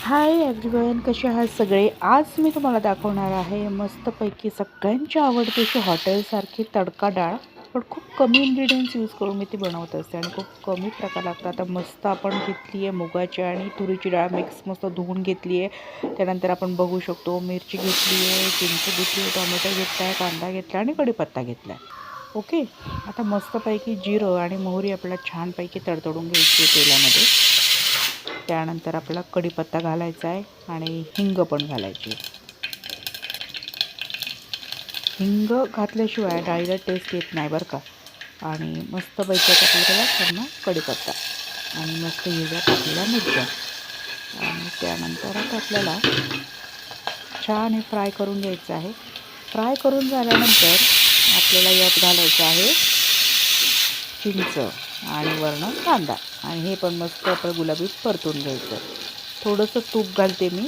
Hi everyone, कसे आहात सगळे. आज मी तुम्हाला दाखवणार आहे मस्तपैकी सगळ्यांच्या आवडती अशी हॉटेलसारखी तडका डाळ, पण खूप कमी इन्ग्रेडियंट्स यूज करून मी ती बनवत असते आणि खूप कमी प्रकार लागतात. आता मस्त आपण घेतली आहे मुगाची आणि तुरीची डाळ मिक्स मस्त धुवून घेतली आहे. त्यानंतर आपण बघू शकतो मिरची घेतली आहे, चिंच घेतली आहे, टोमॅटो घेतला आहे, कांदा घेतला आणि कढीपत्ता घेतला आहे. ओके, आता मस्तपैकी जिरं आणि मोहरी आपल्याला छानपैकी तडतडून घ्यायची आहे तेलामध्ये. त्यानंतर आपला कढीपत्ता घालायचा आहे आणि हिंग पण घालायची. हिंग घातल्याशिवाय डाळीला टेस्ट येत नाही बरं का. आणि मस्तपैकी आपल्याला पूर्ण कढीपत्ता आणि मस्त हिरव्या टाकलेल्या मिरच्या आणि त्यानंतर आता आपल्याला छान हे फ्राय करून घ्यायचं आहे. फ्राय करून झाल्यानंतर आपल्याला यात घालायचं आहे चिंच आणि वर्ण कांदा आणि हे पण मस्त आपलं गुलाबी परतून घ्यायचं. थोडंसं तूप घालते मी.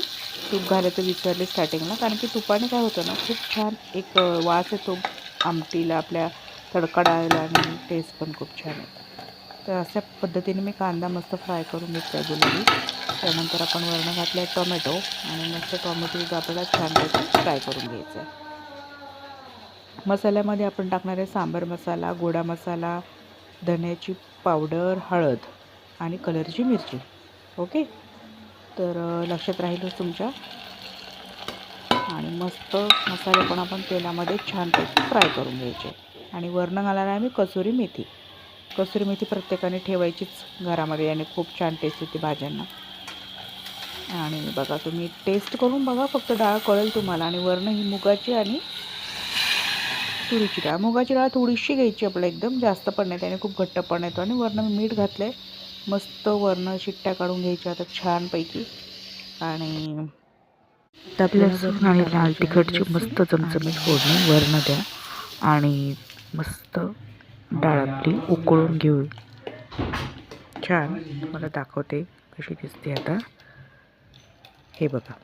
तूप घालायचं विसरले स्टार्टिंगला, कारण की तुपाने काय होतं ना, खूप छान एक वास येतो आमटीला, आपल्या तडका डाळीला आणि टेस्ट पण खूप छान येते. तर अशा पद्धतीने मी कांदा मस्त फ्राय करून घेतला आहे गुलाबी. त्यानंतर आपण वर्ण घातलं आहे टोमॅटो आणि मस्त टोमॅटो आपल्याला छानपैकी फ्राय करून घ्यायचं आहे. मसाल्यामध्ये आपण टाकणार आहे सांबार मसाला, गोडा मसाला, धण्याची पावडर, हळद आणि कलरची मिरची. ओके, तर लक्षात राहीलच तुमच्या. आणि मस्त मसाले पण आपण तेलामध्ये छानपैकी फ्राय करून घ्यायचे. आणि वर्ण घालायला आहे मी कसुरी मेथी. कसुरी मेथी प्रत्येकाने ठेवायचीच घरामध्ये आणि खूप छान टेस्ट येते भाज्यांना. आणि बघा, तुम्ही टेस्ट करून बघा, फक्त डाळ कळेल तुम्हाला. आणि वर्ण ही मुगाची आणि तुरीची डाळ. मुगाची डाळ थोडीशी घ्यायची आपल्याला, एकदम जास्त पण नाही, त्याने खूप घट्टपणा येतो. आणि वर्ण मीठ घातलं आहे. मस्त वर्ण शिट्ट्या काढून घ्यायच्या आता छानपैकी. आणि लसूण आणि लाल तिखटची मस्त चमचमीत फोडणी वर्ण द्या आणि मस्त डाळ आपली उकळून घेऊ. छान तुम्हाला दाखवते कशी दिसते आता, हे बघा.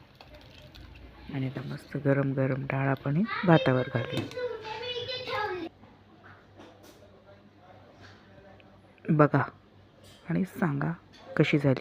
आणि आता मस्त गरम गरम डाळ आपण भातावर घालू. बघा आणि सांगा कशी झाली.